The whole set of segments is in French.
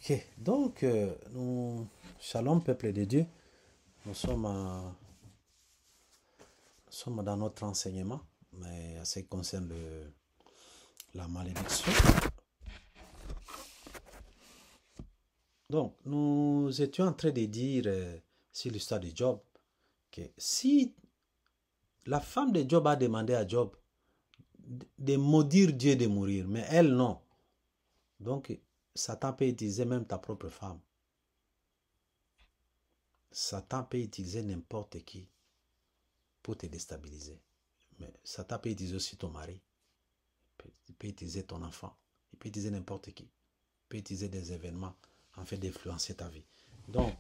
Ok, donc, shalom peuple de Dieu, nous sommes dans notre enseignement, mais en ce qui concerne la malédiction. Donc, nous étions en train de dire sur l'histoire de Job, que si la femme de Job a demandé à Job de maudire Dieu de mourir, mais elle non. Donc, Satan peut utiliser même ta propre femme. Satan peut utiliser n'importe qui pour te déstabiliser. Mais Satan peut utiliser aussi ton mari. Il peut utiliser ton enfant. Il peut utiliser n'importe qui. Il peut utiliser des événements afin d'influencer ta vie. Donc,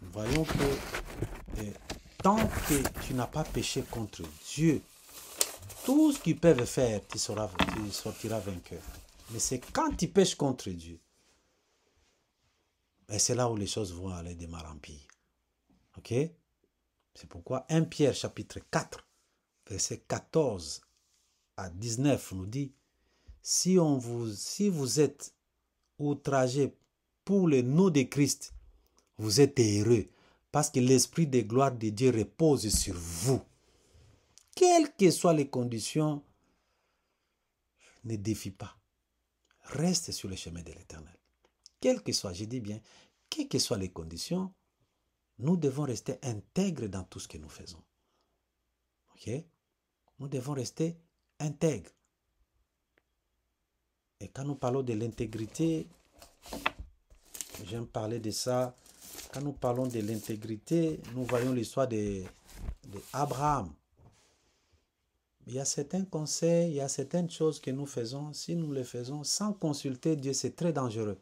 voyons que tant que tu n'as pas péché contre Dieu, tout ce qu'ils peuvent faire, tu sortiras vainqueur. Mais c'est quand tu pêches contre Dieu, et c'est là où les choses vont aller de mal en pire. Ok? C'est pourquoi 1 Pierre chapitre 4, verset 14 à 19 nous dit, si vous êtes outragé pour le nom de Christ, vous êtes heureux, parce que l'esprit de gloire de Dieu repose sur vous. Quelles que soient les conditions, ne défie pas. Reste sur le chemin de l'Éternel. Quelles que soient, je dis bien, quelles que soient les conditions, nous devons rester intègres dans tout ce que nous faisons. Ok? Nous devons rester intègres. Et quand nous parlons de l'intégrité, j'aime parler de ça. Quand nous parlons de l'intégrité, nous voyons l'histoire d'Abraham. Il y a certains conseils, il y a certaines choses que nous faisons. Si nous les faisons sans consulter Dieu, c'est très dangereux.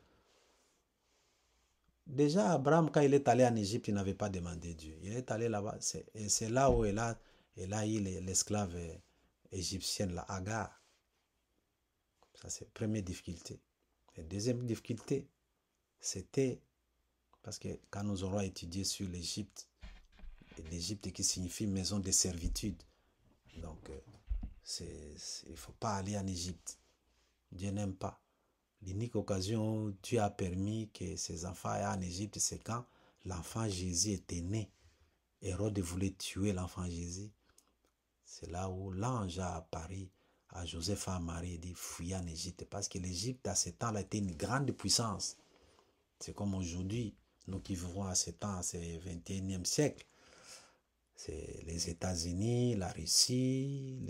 Déjà, Abraham, quand il est allé en Égypte, il n'avait pas demandé Dieu. Il est allé là-bas. Et c'est là où il a eu l'esclave égyptienne, la Agar. Ça, c'est la première difficulté. La deuxième difficulté, c'était parce que quand nous aurons étudié sur l'Égypte, l'Égypte qui signifie maison de servitude, donc il ne faut pas aller en Égypte. Dieu n'aime pas. L'unique occasion où Dieu a permis que ses enfants aillent en Égypte, c'est quand l'enfant Jésus était né. Hérode voulait tuer l'enfant Jésus. C'est là où l'ange a apparu à Joseph et à Marie et dit fuyez en Égypte. Parce que l'Égypte, à ce temps-là, était une grande puissance. C'est comme aujourd'hui, nous qui vivons à ce temps, c'est le 21e siècle. C'est les États-Unis, la Russie,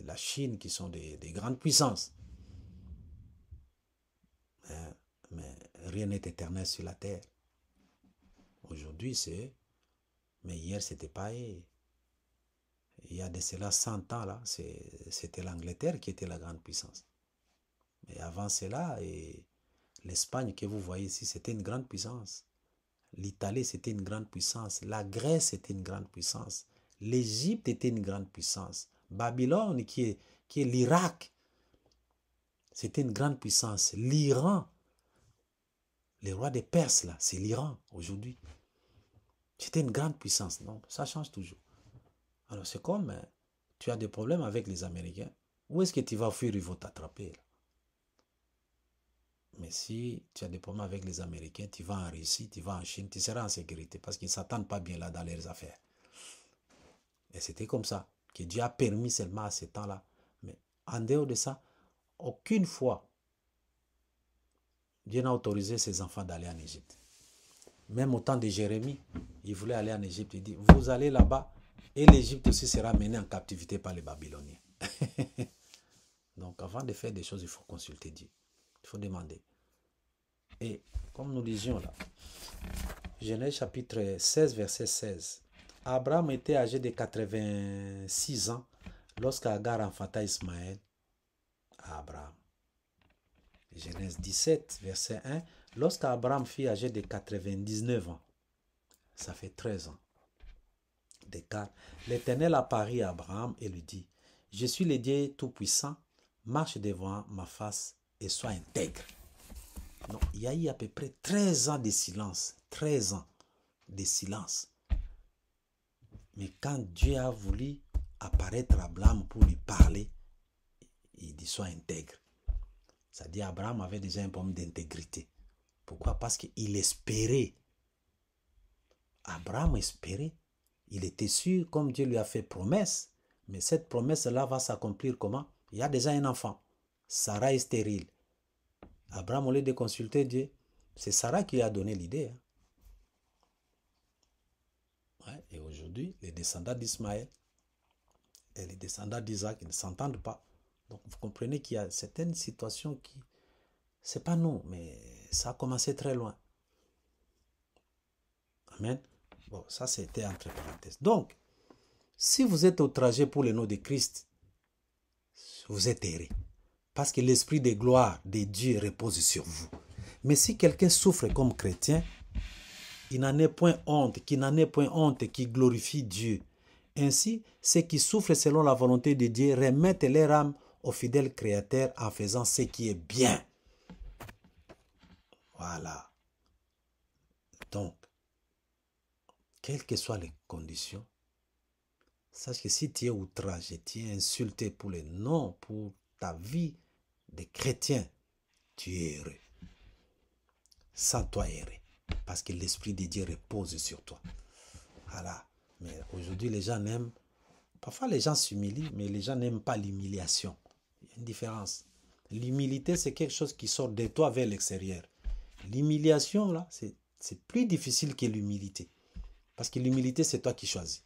la Chine qui sont des grandes puissances. Mais rien n'est éternel sur la terre. Aujourd'hui, mais hier, c'était pas. Il y a de cela 100 ans, là, c'était l'Angleterre qui était la grande puissance. Mais avant cela, l'Espagne que vous voyez ici, c'était une grande puissance. L'Italie, c'était une grande puissance. La Grèce, était une grande puissance. L'Égypte était une grande puissance. Babylone, qui est l'Irak, c'était une grande puissance. L'Iran, le roi des Perses, là, c'est l'Iran aujourd'hui. C'était une grande puissance. Donc, ça change toujours. Alors, c'est comme tu as des problèmes avec les Américains. Où est-ce que tu vas fuir? Ils vont t'attraper. Mais si tu as des problèmes avec les Américains, tu vas en Russie, tu vas en Chine, tu seras en sécurité parce qu'ils ne s'attendent pas bien là dans leurs affaires. Et c'était comme ça que Dieu a permis seulement à ce temps-là. Mais en dehors de ça, aucune fois, Dieu n'a autorisé ses enfants d'aller en Égypte. Même au temps de Jérémie, il voulait aller en Égypte. Il dit, vous allez là-bas et l'Égypte aussi sera menée en captivité par les Babyloniens. Donc avant de faire des choses, il faut consulter Dieu. Il faut demander. Et comme nous disions là, Genèse chapitre 16, verset 16. Abraham était âgé de 86 ans lorsqu'Agar enfanta Ismaël à Abraham. Genèse 17, verset 1. Lorsqu'Abraham fut âgé de 99 ans, ça fait 13 ans d'écart, l'Éternel apparut à Abraham et lui dit, je suis le Dieu Tout-Puissant, marche devant ma face et sois intègre. Donc, il y a eu à peu près 13 ans de silence. 13 ans de silence. Mais quand Dieu a voulu apparaître à Abraham pour lui parler, il dit sois intègre. C'est-à-dire Abraham avait déjà un problème d'intégrité. Pourquoi? Parce qu'il espérait. Abraham espérait. Il était sûr, comme Dieu lui a fait promesse. Mais cette promesse-là va s'accomplir comment? Il y a déjà un enfant. Sarah est stérile. Abraham, au lieu de consulter Dieu, c'est Sarah qui lui a donné l'idée. Hein. Ouais, et aujourd'hui, les descendants d'Ismaël et les descendants d'Isaac ne s'entendent pas. Donc, vous comprenez qu'il y a certaines situations qui... C'est pas nous, mais ça a commencé très loin. Amen. Bon, ça c'était entre parenthèses. Donc, si vous êtes outragé pour le nom de Christ, vous êtes erré. Parce que l'esprit de gloire de Dieu repose sur vous. Mais si quelqu'un souffre comme chrétien, il n'en est point honte, qui glorifie Dieu. Ainsi, ceux qui souffrent selon la volonté de Dieu remettent leur âme au fidèle Créateur en faisant ce qui est bien. Voilà. Donc, quelles que soient les conditions, sache que si tu es outragé, tu es insulté pour le nom, pour ta vie de chrétien, tu es heureux. Sans toi errer. Parce que l'Esprit de Dieu repose sur toi. Voilà. Mais aujourd'hui, les gens n'aiment... Parfois, les gens s'humilient, mais les gens n'aiment pas l'humiliation. Il y a une différence. L'humilité, c'est quelque chose qui sort de toi vers l'extérieur. L'humiliation, là, c'est plus difficile que l'humilité. Parce que l'humilité, c'est toi qui choisis.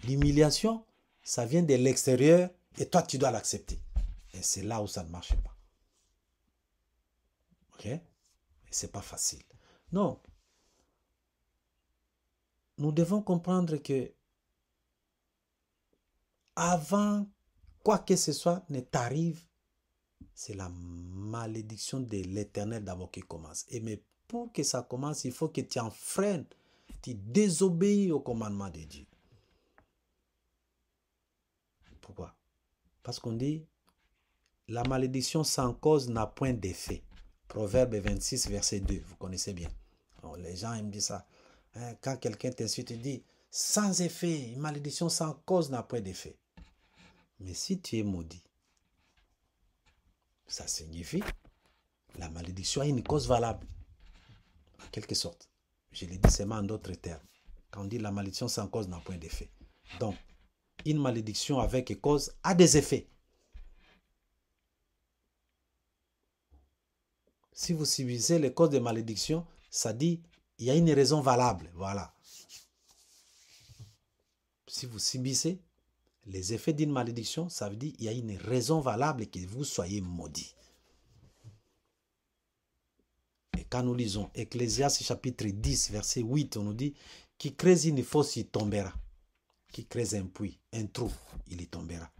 L'humiliation, ça vient de l'extérieur et toi, tu dois l'accepter. Et c'est là où ça ne marche pas. Ok? Et c'est pas facile. Non. Nous devons comprendre que avant quoi que ce soit ne t'arrive, c'est la malédiction de l'Éternel d'abord qui commence. Et mais pour que ça commence, il faut que tu enfreignes, tu désobéis au commandement de Dieu. Pourquoi? Parce qu'on dit, la malédiction sans cause n'a point d'effet. Proverbe 26, verset 2, vous connaissez bien. Alors, les gens aiment dire ça. Hein, quand quelqu'un t'insulte, il dit, sans effet, une malédiction sans cause n'a point d'effet. Mais si tu es maudit, ça signifie la malédiction a une cause valable. En quelque sorte. Je l'ai dit seulement en d'autres termes. Quand on dit la malédiction sans cause n'a point d'effet. Donc, une malédiction avec cause a des effets. Si vous subissez les causes de malédiction, ça dit il y a une raison valable. Voilà. Si vous subissez les effets d'une malédiction, ça veut dire il y a une raison valable que vous soyez maudit. Et quand nous lisons Ecclésiaste chapitre 10, verset 8, on nous dit qui creuse une fosse, il tombera. Qui creuse un puits, un trou, il y tombera.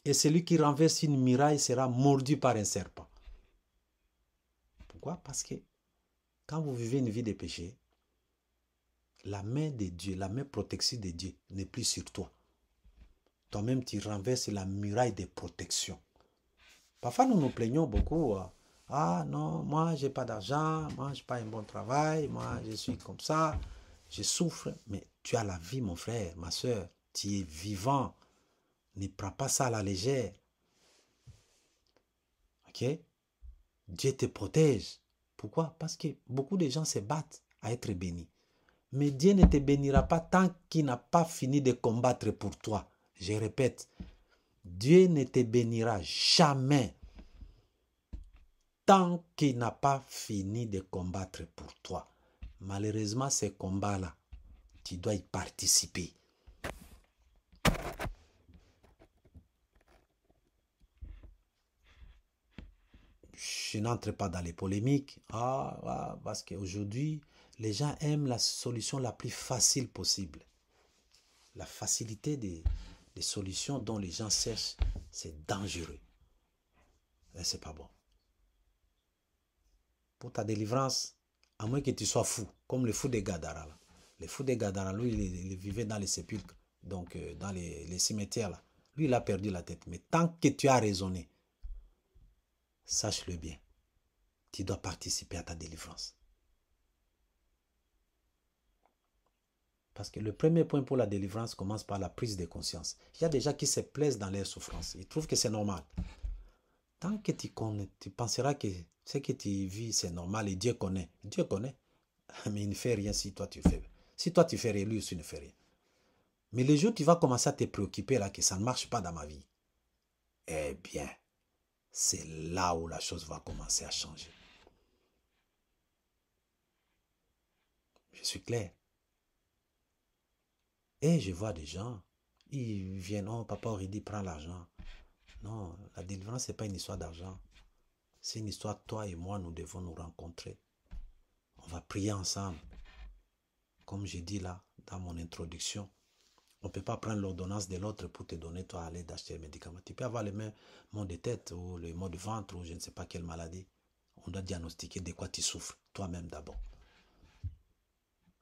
Et celui qui renverse une muraille sera mordu par un serpent. Pourquoi? Parce que quand vous vivez une vie de péché, la main de Dieu, la main protectrice de Dieu n'est plus sur toi. Toi-même, tu renverses la muraille de protection. Parfois, nous nous plaignons beaucoup. Ah non, moi, je n'ai pas d'argent, moi, je n'ai pas un bon travail, moi, je suis comme ça, je souffre. Mais tu as la vie, mon frère, ma soeur, tu es vivant. Ne prends pas ça à la légère. Ok? Dieu te protège. Pourquoi? Parce que beaucoup de gens se battent à être bénis. Mais Dieu ne te bénira pas tant qu'il n'a pas fini de combattre pour toi. Je répète, Dieu ne te bénira jamais tant qu'il n'a pas fini de combattre pour toi. Malheureusement, ces combats-là, tu dois y participer. Je n'entre pas dans les polémiques. Parce qu'aujourd'hui, les gens aiment la solution la plus facile possible. La facilité des solutions dont les gens cherchent, c'est dangereux. Et c'est pas bon. Pour ta délivrance, à moins que tu sois fou, comme le fou de Gadara. Là. Le fou de Gadara, lui, il vivait dans les sépulcres, donc dans les cimetières. Là. Lui, il a perdu la tête. Mais tant que tu as raisonné, sache-le bien, tu dois participer à ta délivrance. Parce que le premier point pour la délivrance commence par la prise de conscience. Il y a des gens qui se plaisent dans leur souffrance. Ils trouvent que c'est normal. Tant que tu connais, tu penseras que ce que tu vis, c'est normal et Dieu connaît. Dieu connaît. Mais il ne fait rien si toi tu fais. Si toi tu fais rien, lui aussi ne fait rien. Mais le jour où tu vas commencer à te préoccuper là que ça ne marche pas dans ma vie, eh bien, c'est là où la chose va commencer à changer. Je suis clair. Et je vois des gens, ils viennent, oh papa aurait dit prends l'argent. Non, la délivrance, ce n'est pas une histoire d'argent. C'est une histoire, toi et moi, nous devons nous rencontrer. On va prier ensemble. Comme j'ai dit là, dans mon introduction, on ne peut pas prendre l'ordonnance de l'autre pour te donner, toi, à l'aide d'acheter les médicaments. Tu peux avoir les mêmes maux de tête ou les maux de ventre ou je ne sais pas quelle maladie. On doit diagnostiquer de quoi tu souffres, toi-même d'abord.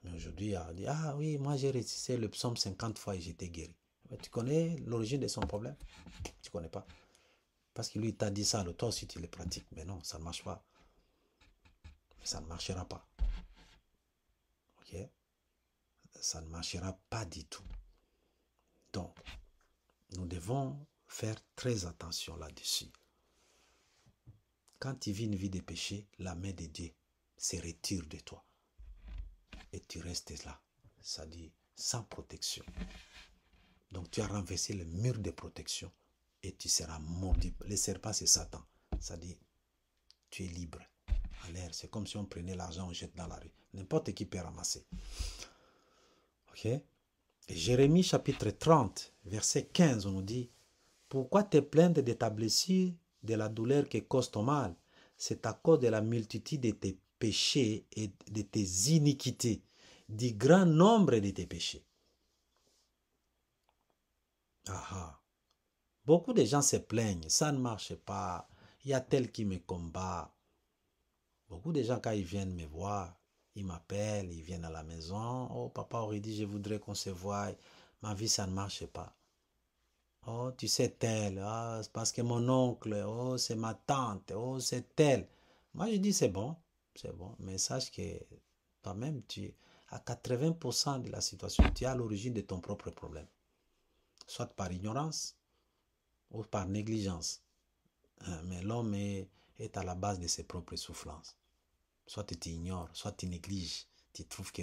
Mais aujourd'hui, on dit, ah oui, moi j'ai récité le psaume 50 fois et j'étais guéri. Mais tu connais l'origine de son problème? Tu ne connais pas. Parce que lui, il t'a dit ça, toi aussi tu le pratiques. Mais non, ça ne marche pas. Ça ne marchera pas. Ok? Ça ne marchera pas du tout. Donc, nous devons faire très attention là-dessus. Quand tu vis une vie de péché, la main de Dieu se retire de toi. Et tu restes là. C'est-à-dire sans protection. Donc, tu as renversé le mur de protection et tu seras mordu. Le serpent, c'est Satan. C'est-à-dire, tu es libre. À l'air, c'est comme si on prenait l'argent, on jette dans la rue. N'importe qui peut ramasser. Ok? Et Jérémie chapitre 30, verset 15, on nous dit, pourquoi te plaindre de ta blessure, de la douleur qui cause ton mal? C'est à cause de la multitude de tes péchés et de tes iniquités, du grand nombre de tes péchés. Ah. Beaucoup de gens se plaignent, ça ne marche pas, il y a tel qui me combat. Beaucoup de gens, quand ils viennent me voir, ils m'appellent, ils viennent à la maison. Oh, papa aurait dit, je voudrais qu'on se voie. Ma vie, ça ne marche pas. Oh, tu sais tel. Ah, c'est parce que mon oncle. Oh, c'est ma tante. Oh, c'est tel. Moi, je dis, c'est bon. C'est bon. Mais sache que toi-même, à 80% de la situation, tu es à l'origine de ton propre problème. Soit par ignorance ou par négligence. Mais l'homme est à la base de ses propres souffrances. Soit tu ignores, soit tu négliges, tu trouves que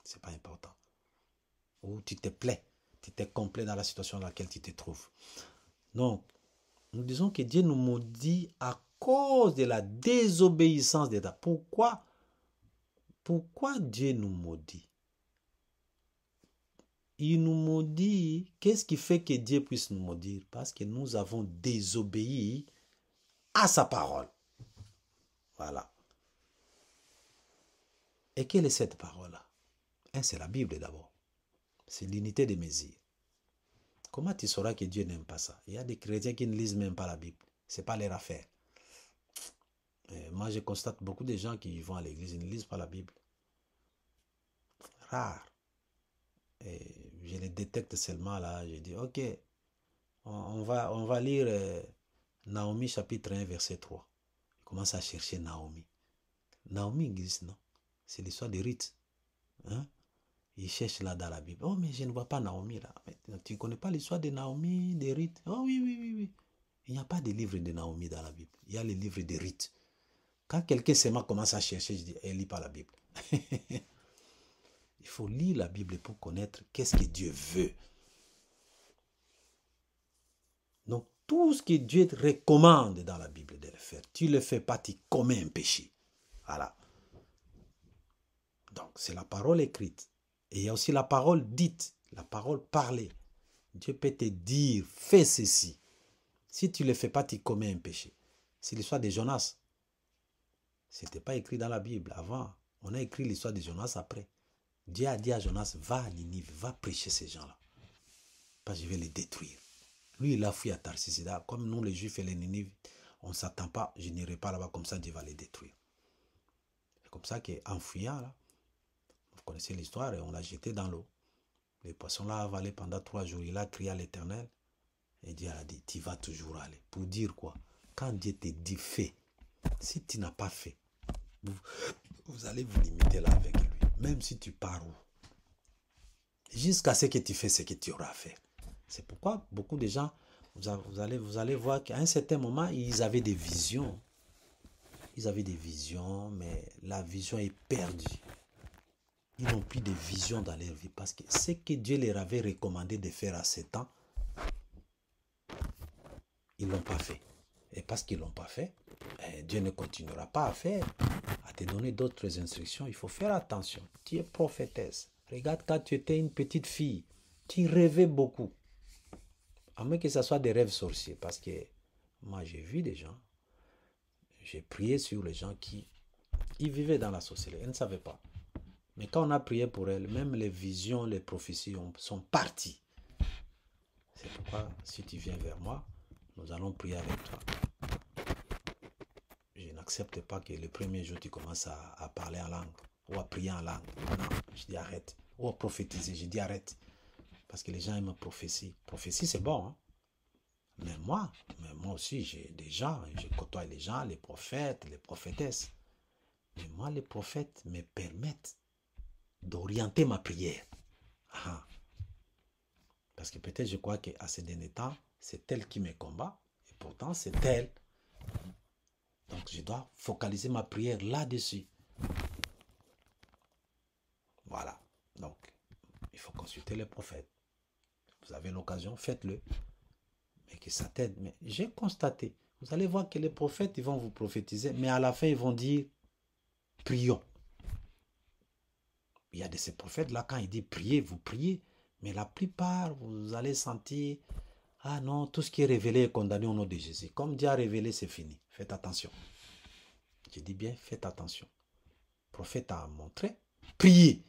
ce n'est pas important. Ou tu te plais, tu t'es complet dans la situation dans laquelle tu te trouves. Donc, nous disons que Dieu nous maudit à cause de la désobéissance d'État. Pourquoi Dieu nous maudit? Il nous maudit. Qu'est-ce qui fait que Dieu puisse nous maudire? Parce que nous avons désobéi à sa parole. Voilà. Et quelle est cette parole-là? C'est la Bible d'abord. C'est l'unité des mesures. Comment tu sauras que Dieu n'aime pas ça? Il y a des chrétiens qui ne lisent même pas la Bible. Ce n'est pas leur affaire. Moi, je constate beaucoup de gens qui vont à l'église, ils ne lisent pas la Bible. Rare. Et je les détecte seulement là. Je dis, ok, on va lire Naomi chapitre 1, verset 3. Je commence à chercher Naomi. Naomi existe, non? C'est l'histoire de Ruth. Hein? Il cherche là dans la Bible. Oh, mais je ne vois pas Naomi là. Mais tu ne connais pas l'histoire de Naomi, de Ruth? Oh oui. Il n'y a pas de livre de Naomi dans la Bible. Il y a le livre de Ruth. Quand quelqu'un seulement commence à chercher, je dis, elle ne lit pas la Bible. Il faut lire la Bible pour connaître qu'est-ce que Dieu veut. Donc, tout ce que Dieu te recommande dans la Bible de le faire, tu ne le fais pas, tu commets un péché. Voilà. Donc, c'est la parole écrite. Et il y a aussi la parole dite, la parole parlée. Dieu peut te dire, fais ceci. Si tu ne le fais pas, tu commets un péché. C'est l'histoire de Jonas. Ce n'était pas écrit dans la Bible avant. On a écrit l'histoire de Jonas après. Dieu a dit à Jonas, va à Ninive, va prêcher ces gens-là. Parce que je vais les détruire. Lui, il a fui à Tarsis. Comme nous, les Juifs et les Ninives, on ne s'attend pas, je n'irai pas là-bas, comme ça Dieu va les détruire. C'est comme ça qu'en fuyant, là, vous connaissez l'histoire, et on l'a jeté dans l'eau. Les poissons l'ont avalé pendant 3 jours. Il a crié à l'Éternel. Et Dieu a dit, tu vas toujours aller. Pour dire quoi? Quand Dieu te dit fais, si tu n'as pas fait, vous allez vous limiter là avec lui. Même si tu pars où. Jusqu'à ce que tu fais ce que tu auras à faire. C'est pourquoi beaucoup de gens Vous allez voir qu'à un certain moment, ils avaient des visions. Ils avaient des visions, mais la vision est perdue. Ils n'ont plus de vision dans leur vie parce que ce que Dieu leur avait recommandé de faire à 7 ans, ils ne l'ont pas fait. Et parce qu'ils ne l'ont pas fait, Dieu ne continuera pas à faire, à te donner d'autres instructions. Il faut faire attention. Tu es prophétesse. Regarde, quand tu étais une petite fille, tu rêvais beaucoup. À moins que ce soit des rêves sorciers. Parce que moi, j'ai vu des gens, j'ai prié sur les gens qui ils vivaient dans la sorcellerie. Ils ne savaient pas. Mais quand on a prié pour elles, même les visions, les prophéties sont parties. C'est pourquoi, si tu viens vers moi, nous allons prier avec toi. Je n'accepte pas que le premier jour, tu commences à parler en langue ou à prier en langue. Non, je dis arrête. Ou à prophétiser, je dis arrête. Parce que les gens aiment prophétie. Prophétie, c'est bon. Hein? Mais moi aussi, j'ai des gens, je côtoie les gens, les prophètes, les prophétesses. Mais moi, les prophètes me permettent d'orienter ma prière. Ah. Parce que peut-être je crois qu'à ces derniers temps, c'est elle qui me combat. Et pourtant, c'est elle. Donc, je dois focaliser ma prière là-dessus. Voilà. Donc, il faut consulter les prophètes. Vous avez l'occasion, faites-le. Mais que ça t'aide. Mais j'ai constaté, vous allez voir que les prophètes, ils vont vous prophétiser, mais à la fin, ils vont dire, prions. Il y a de ces prophètes-là, quand ils disent priez, vous priez. Mais la plupart, vous allez sentir, ah non, tout ce qui est révélé est condamné au nom de Jésus. Comme Dieu a révélé, c'est fini. Faites attention. Je dis bien, faites attention. Le prophète a montré, priez.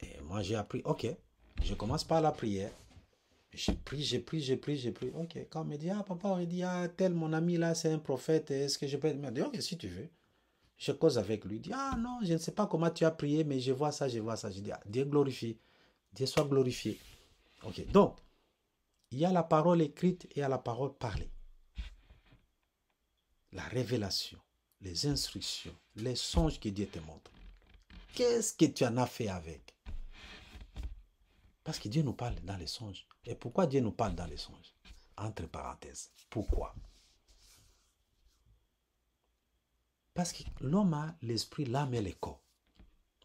Et moi, j'ai appris, ok, je commence par la prière. J'ai pris. Ok, quand on me dit, ah papa, on dit, ah tel mon ami là, c'est un prophète, est-ce que je peux... Me dire, ok, si tu veux. Je cause avec lui. Il dit, ah non, je ne sais pas comment tu as prié, mais je vois ça. Je dis, ah, Dieu glorifie. Dieu soit glorifié. Ok, donc, il y a la parole écrite et il y a la parole parlée. La révélation, les instructions, les songes que Dieu te montre. Qu'est-ce que tu en as fait avec? Parce que Dieu nous parle dans les songes. Et pourquoi Dieu nous parle dans les songes? Entre parenthèses. Pourquoi? Parce que l'homme a l'esprit, l'âme et le corps.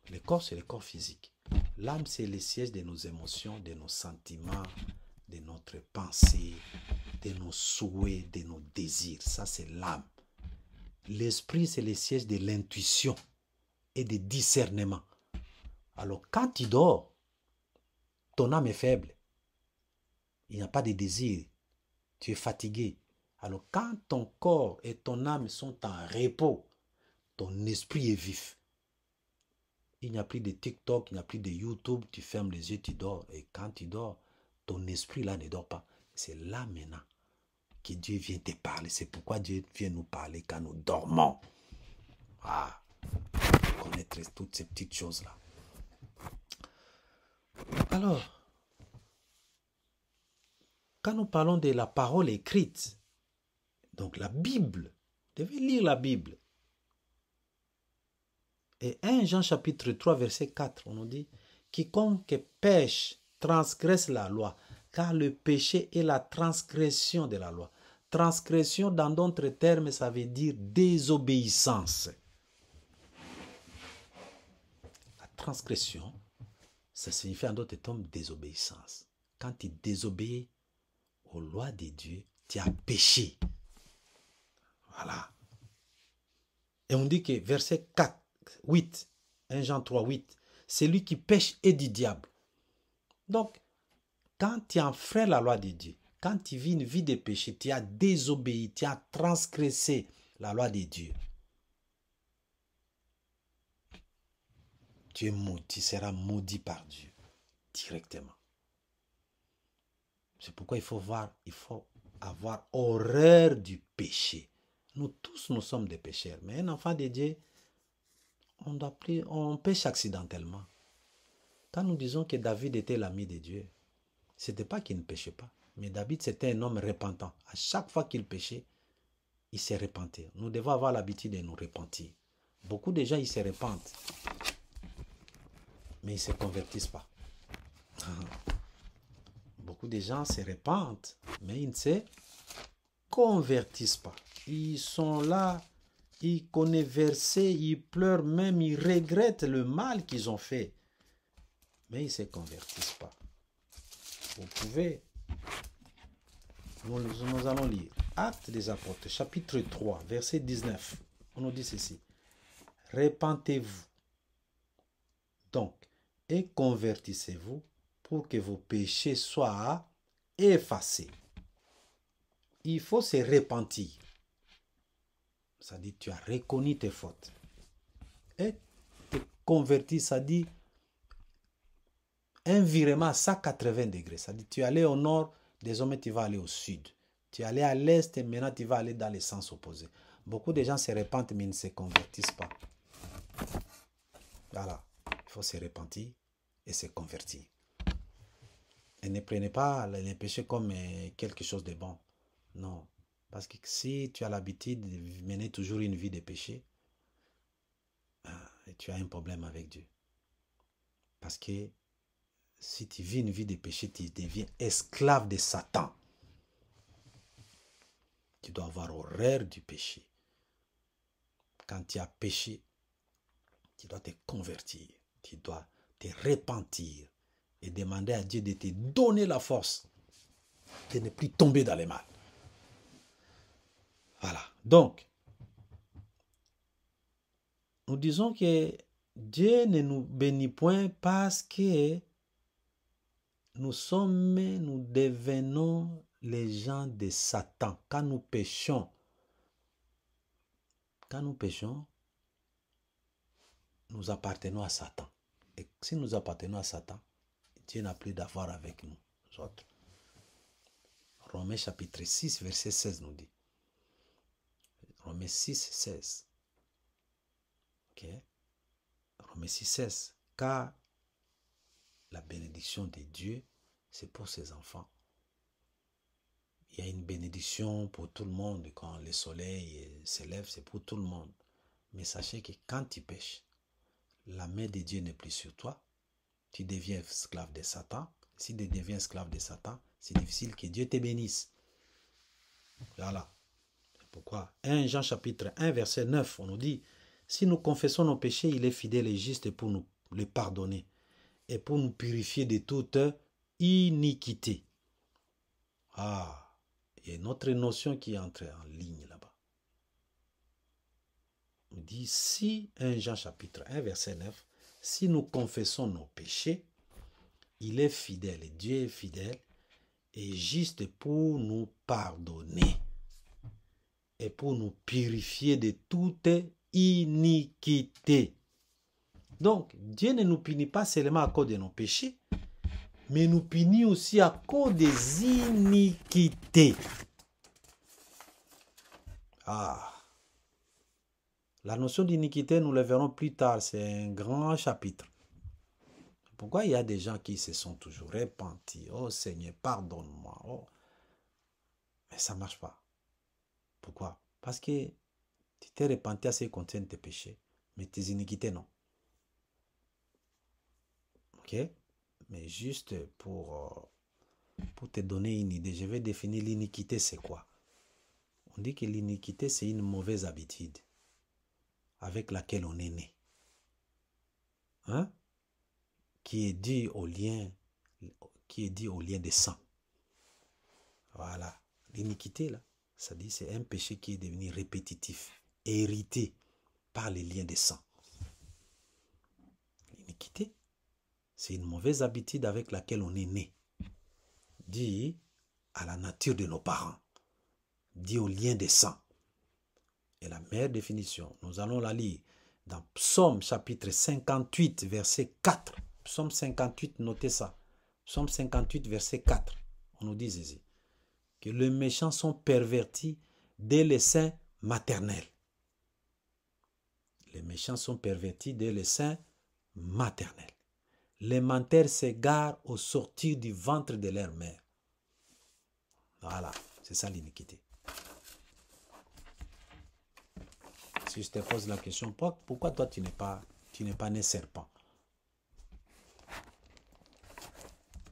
Le corps, c'est le corps physique. L'âme, c'est le siège de nos émotions, de nos sentiments, de notre pensée, de nos souhaits, de nos désirs. Ça, c'est l'âme. L'esprit, c'est le siège de l'intuition et du discernement. Alors, quand tu dors, ton âme est faible. Il n'y a pas de désir. Tu es fatigué. Alors, quand ton corps et ton âme sont en repos, ton esprit est vif. Il n'y a plus de TikTok, il n'y a plus de YouTube. Tu fermes les yeux, tu dors. Et quand tu dors, ton esprit là ne dort pas. C'est là maintenant que Dieu vient te parler. C'est pourquoi Dieu vient nous parler quand nous dormons. Ah, connaître toutes ces petites choses-là. Alors, quand nous parlons de la parole écrite, donc la Bible, vous devez lire la Bible. Et 1 Jean chapitre 3 verset 4, on nous dit, quiconque pêche transgresse la loi, car le péché est la transgression de la loi. Transgression, dans d'autres termes, ça veut dire désobéissance. La transgression, ça signifie en d'autres termes désobéissance. Quand tu désobéis aux lois de Dieu, tu as péché. Voilà. Et on dit que verset 4, 8, 1 Jean 3, 8, celui qui pêche est du diable. Donc, quand tu enfreins la loi de Dieu, quand tu vis une vie de péché, tu as désobéi, tu as transgressé la loi de Dieu. Tu es maudit, tu seras maudit par Dieu directement. C'est pourquoi il faut avoir horreur du péché. Nous tous, nous sommes des pécheurs. Mais un enfant de Dieu, on pêche accidentellement. Quand nous disons que David était l'ami de Dieu, ce n'était pas qu'il ne péchait pas. Mais David, c'était un homme repentant. À chaque fois qu'il péchait, il s'est repenti. Nous devons avoir l'habitude de nous repentir. Beaucoup de gens, ils se repentent. Mais ils ne se convertissent pas. Beaucoup de gens se repentent, mais ils ne se convertissent pas. Ils sont là, ils connaissent verset, ils pleurent même, ils regrettent le mal qu'ils ont fait. Mais ils ne se convertissent pas. Vous pouvez, nous allons lire Actes des Apôtres, chapitre 3, verset 19. On nous dit ceci. Repentez-vous donc et convertissez-vous pour que vos péchés soient effacés. Il faut se repentir. Ça dit, tu as reconnu tes fautes. Et te convertir, ça dit un virement à 180 degrés. Ça dit, tu es allé au nord, désormais tu vas aller au sud. Tu es allé à l'est et maintenant tu vas aller dans les sens opposés. Beaucoup de gens se repentent mais ils ne se convertissent pas. Voilà, il faut se repentir et se convertir. Et ne prenez pas les péchés comme quelque chose de bon. Non, parce que si tu as l'habitude de mener toujours une vie de péché, tu as un problème avec Dieu. Parce que si tu vis une vie de péché, tu deviens esclave de Satan. Tu dois avoir horreur du péché. Quand tu as péché, tu dois te convertir. Tu dois te repentir et demander à Dieu de te donner la force de ne plus tomber dans les mal. Voilà. Donc, nous disons que Dieu ne nous bénit point parce que nous devenons les gens de Satan. Quand nous péchons, nous appartenons à Satan. Et si nous appartenons à Satan, Dieu n'a plus d'avoir avec nous autres. Romains chapitre 6, verset 16 nous dit. Romains 6, 16. Ok. Romains 6, 16. Car la bénédiction de Dieu, c'est pour ses enfants. Il y a une bénédiction pour tout le monde. Quand le soleil se lève, c'est pour tout le monde. Mais sachez que quand tu pêches, la main de Dieu n'est plus sur toi. Tu deviens esclave de Satan. Si tu deviens esclave de Satan, c'est difficile que Dieu te bénisse. Voilà. C'est pourquoi 1 Jean chapitre 1 verset 9, on nous dit, si nous confessons nos péchés, il est fidèle et juste pour nous les pardonner et pour nous purifier de toute iniquité. Ah, il y a une autre notion qui entre en ligne là-bas. On dit, si 1 Jean chapitre 1 verset 9, si nous confessons nos péchés, il est fidèle, et Dieu est fidèle et juste pour nous pardonner et pour nous purifier de toute iniquité. Donc, Dieu ne nous punit pas seulement à cause de nos péchés, mais nous punit aussi à cause des iniquités. Ah, la notion d'iniquité, nous le verrons plus tard, c'est un grand chapitre. Pourquoi il y a des gens qui se sont toujours repentis? Oh Seigneur, pardonne-moi. Oh. Mais ça ne marche pas. Pourquoi? Parce que tu t'es repenti à ce qui contient tes péchés, mais tes iniquités, non. Ok? Mais juste pour te donner une idée, je vais définir l'iniquité, c'est quoi? On dit que l'iniquité, c'est une mauvaise habitude avec laquelle on est né. Hein? Qui est dû au lien de sang. Voilà. L'iniquité, là, ça dit c'est un péché qui est devenu répétitif, hérité par les liens de sang. L'iniquité, c'est une mauvaise habitude avec laquelle on est né. Dit à la nature de nos parents. Dit au lien de sang. Et la meilleure définition, nous allons la lire dans Psaume chapitre 58, verset 4. Psaume 58, notez ça. Psaume 58, verset 4. On nous dit ici que les méchants sont pervertis dès le sein maternel. Les méchants sont pervertis dès le sein maternel. Les menteurs s'égarent au sortir du ventre de leur mère. Voilà, c'est ça l'iniquité. Si je te pose la question, pourquoi toi tu n'es pas né serpent?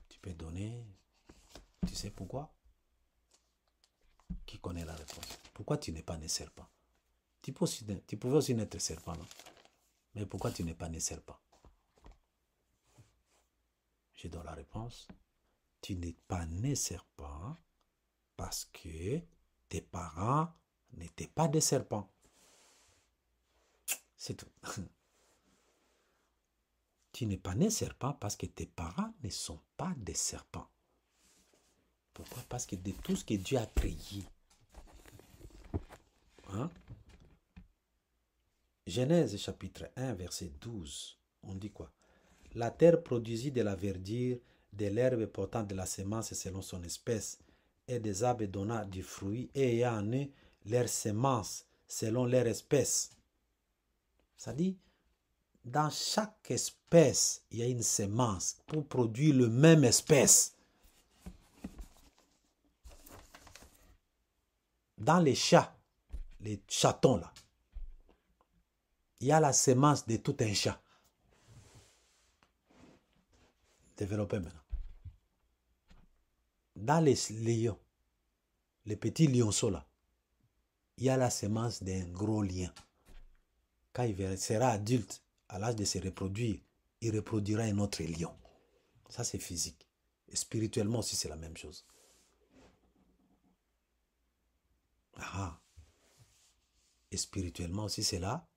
Tu peux donner Pourquoi? Qui connaît la réponse? Pourquoi tu n'es pas né serpent? Tu pouvais aussi naître serpent, non? Mais pourquoi tu n'es pas né serpent? Je donne la réponse. Tu n'es pas né serpent parce que tes parents n'étaient pas des serpents. C'est tout. Tu n'es pas né serpent parce que tes parents ne sont pas des serpents. Pourquoi? Parce que de tout ce que Dieu a créé, hein? Genèse chapitre 1, verset 12, on dit quoi? La terre produisit de la verdure, de l'herbe portant de la semence selon son espèce, et des arbres donnant du fruit, et ayant en eux leur semence selon leur espèce. Ça dit, dans chaque espèce, il y a une semence pour produire le même espèce. Dans les chats, les chatons là, il y a la semence de tout un chat. Développez maintenant. Dans les lions, les petits lionceaux là, il y a la semence d'un gros lion. Quand il sera adulte, à l'âge de se reproduire, il reproduira un autre lion. Ça, c'est physique. Et spirituellement aussi, c'est la même chose. Ah. Et spirituellement aussi, c'est la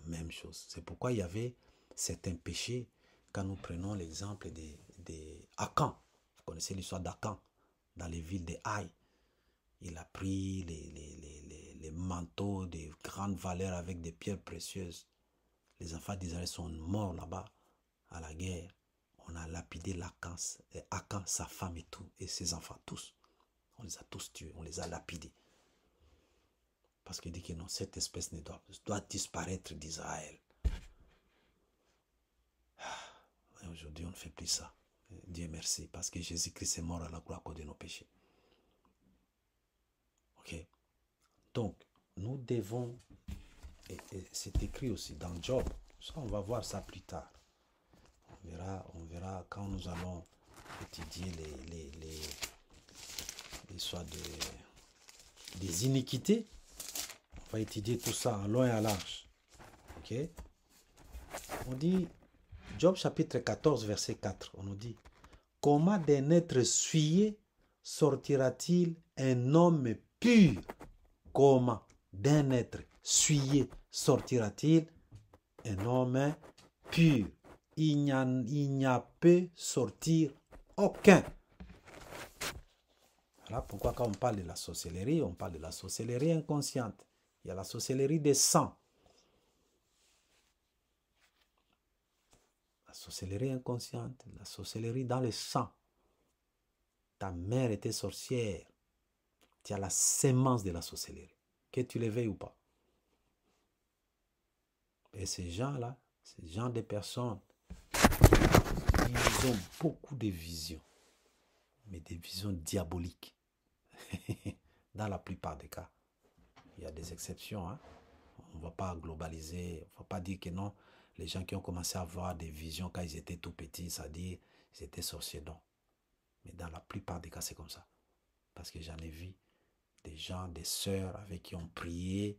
même chose. C'est pourquoi il y avait certains péchés. Quand nous prenons l'exemple des Akan, vous connaissez l'histoire d'Akan, dans les villes de Haï. Il a pris les manteaux de grande valeur avec des pierres précieuses. Les enfants d'Israël sont morts là-bas à la guerre. On a lapidé Akan, sa femme et tout, et ses enfants tous. On les a tous tués, on les a lapidés. Parce qu'il dit que non, cette espèce doit disparaître d'Israël. Aujourd'hui, on ne fait plus ça. Dieu merci, parce que Jésus-Christ est mort à la croix à cause de nos péchés. Ok. Donc, nous devons, et c'est écrit aussi dans Job, ça on va voir ça plus tard. On verra quand nous allons étudier l'histoire des iniquités. On va étudier tout ça en long et en large. Ok. On dit, Job chapitre 14, verset 4, on nous dit, comment d'un être souillé sortira-t-il un homme pur? Comment d'un être souillé sortira-t-il un homme pur? Il n'y a peut sortir aucun. Voilà pourquoi quand on parle de la sorcellerie, on parle de la sorcellerie inconsciente. Il y a la sorcellerie des sangs. La sorcellerie inconsciente, la sorcellerie dans le sang. Ta mère était sorcière. Tu as la sémence de la sorcellerie. Que tu les veuilles ou pas. Et ces gens-là, ces gens de personnes, ils ont beaucoup de visions. Mais des visions diaboliques. Dans la plupart des cas. Il y a des exceptions. Hein? On ne va pas globaliser. On ne va pas dire que non. Les gens qui ont commencé à avoir des visions quand ils étaient tout petits, c'est-à-dire ils étaient sorciers. Non. Mais dans la plupart des cas, c'est comme ça. Parce que j'en ai vu des gens, des sœurs avec qui on priait,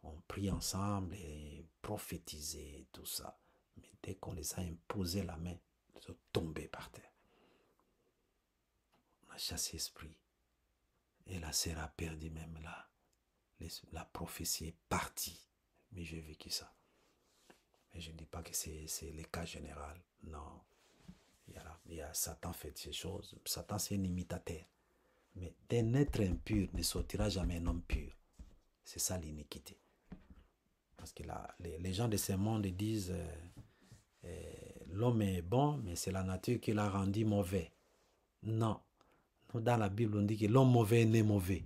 on prie ensemble et prophétisé, tout ça. Mais dès qu'on les a imposé la main, ils sont tombés par terre. On a chassé l'esprit. Et la sœur a perdu même là. La prophétie est partie. Mais j'ai vécu ça. Mais je ne dis pas que c'est le cas général. Non. Satan fait ces choses. Satan, c'est un imitateur. Mais d'un être impur ne sortira jamais un homme pur. C'est ça l'iniquité. Parce que là, les gens de ce monde disent l'homme est bon, mais c'est la nature qui l'a rendu mauvais. Non. Nous, dans la Bible, on dit que l'homme mauvais est né mauvais.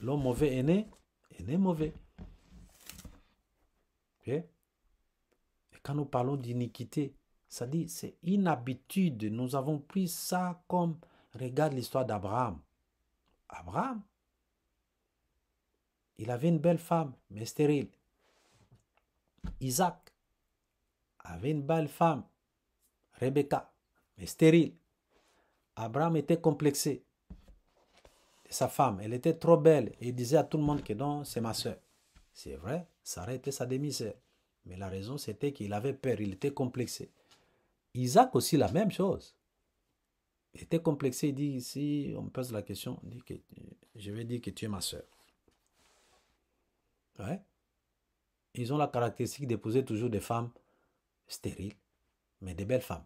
L'homme mauvais est né mauvais. Okay? Et quand nous parlons d'iniquité, ça dit c'est une habitude. Nous avons pris ça comme, regarde l'histoire d'Abraham. Abraham, il avait une belle femme, mais stérile. Isaac avait une belle femme, Rebecca, mais stérile. Abraham était complexé de sa femme. Elle était trop belle. Et il disait à tout le monde que non, c'est ma soeur. C'est vrai, Sarah était sa demi-sœur. Mais la raison, c'était qu'il avait peur, il était complexé. Isaac aussi, la même chose. Il était complexé, il dit, si on me pose la question, il dit que, je vais dire que tu es ma soeur. Ouais. Ils ont la caractéristique d'épouser toujours des femmes stériles, mais des belles femmes.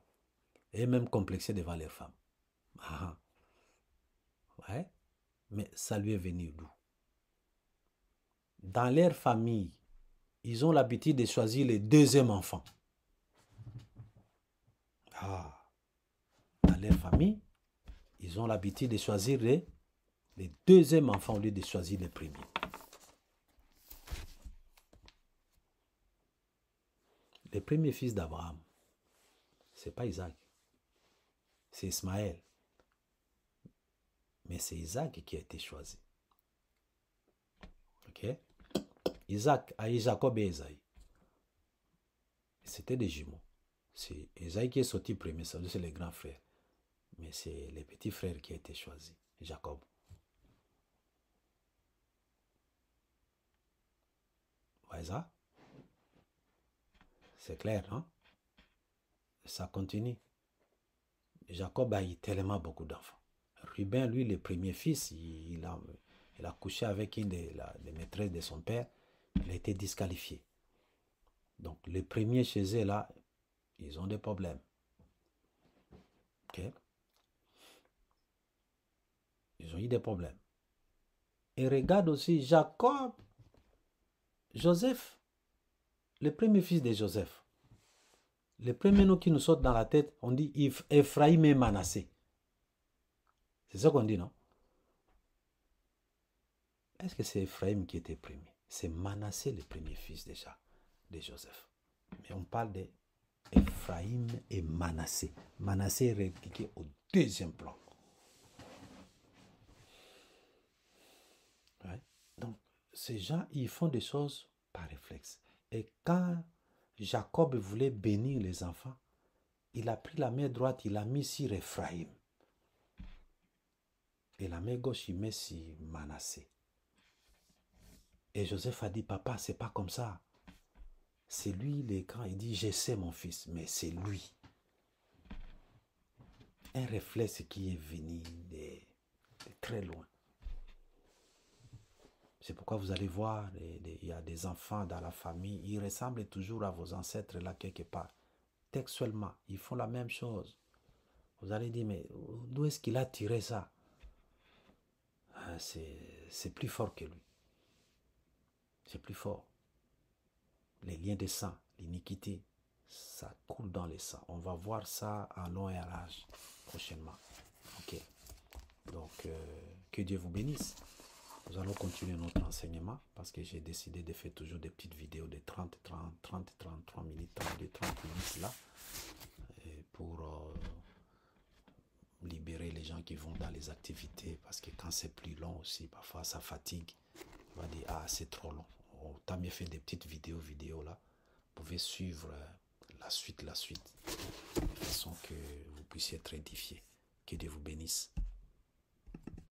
Et même complexées devant leurs femmes. Ah. Ouais. Mais ça lui est venu d'où? Dans leur famille, ils ont l'habitude de choisir le deuxième enfant. Ah. Dans leur famille, ils ont l'habitude de choisir les deuxièmes enfants au lieu de choisir les premiers. Le premier fils d'Abraham, ce n'est pas Isaac, c'est Ismaël. Mais c'est Isaac qui a été choisi. Ok? Isaac a eu Jacob et Esaïe. C'était des jumeaux. C'est Esaïe qui est sorti premier, c'est le grand frère. Mais c'est le petit frère qui a été choisi, Jacob. Vous voyez ça? C'est clair, non? Ça continue. Jacob a eu tellement beaucoup d'enfants. Ruben, lui, le premier fils, il a couché avec une des maîtresses de son père. Il a été disqualifié. Donc, les premiers chez eux, là, ils ont des problèmes. Ok? Ils ont eu des problèmes. Et regarde aussi Jacob, Joseph, le premier fils de Joseph. Les premiers noms qui nous sortent dans la tête, on dit Ephraïm et Manassé. C'est ça qu'on dit, non? Est-ce que c'est Ephraïm qui était premier? C'est Manassé le premier fils déjà de Joseph. Mais on parle de Ephraïm et Manassé. Manassé est répliqué au deuxième plan. Ouais. Donc, ces gens, ils font des choses par réflexe. Et quand Jacob voulait bénir les enfants, il a pris la main droite, il a mis sur Ephraïm. Et la main gauche, il met sur Manassé. Et Joseph a dit, papa, c'est pas comme ça. C'est lui, le grand. Il dit, je sais mon fils, mais c'est lui. Un réflexe qui est venu de très loin. C'est pourquoi vous allez voir, il y a des enfants dans la famille, ils ressemblent toujours à vos ancêtres là quelque part. Textuellement, ils font la même chose. Vous allez dire, mais d'où est-ce qu'il a tiré ça? C'est plus fort que lui. C'est plus fort. Les liens de sang, l'iniquité, ça coule dans le sang. On va voir ça en long et en large prochainement. Ok. Donc, que Dieu vous bénisse. Nous allons continuer notre enseignement parce que j'ai décidé de faire toujours des petites vidéos de 33 minutes, 30 minutes là, pour libérer les gens qui vont dans les activités parce que quand c'est plus long aussi, parfois ça fatigue. On va dire, ah, c'est trop long. Autant mieux fait des petites vidéos là. Vous pouvez suivre la suite, de façon que vous puissiez être édifié. Que Dieu vous bénisse.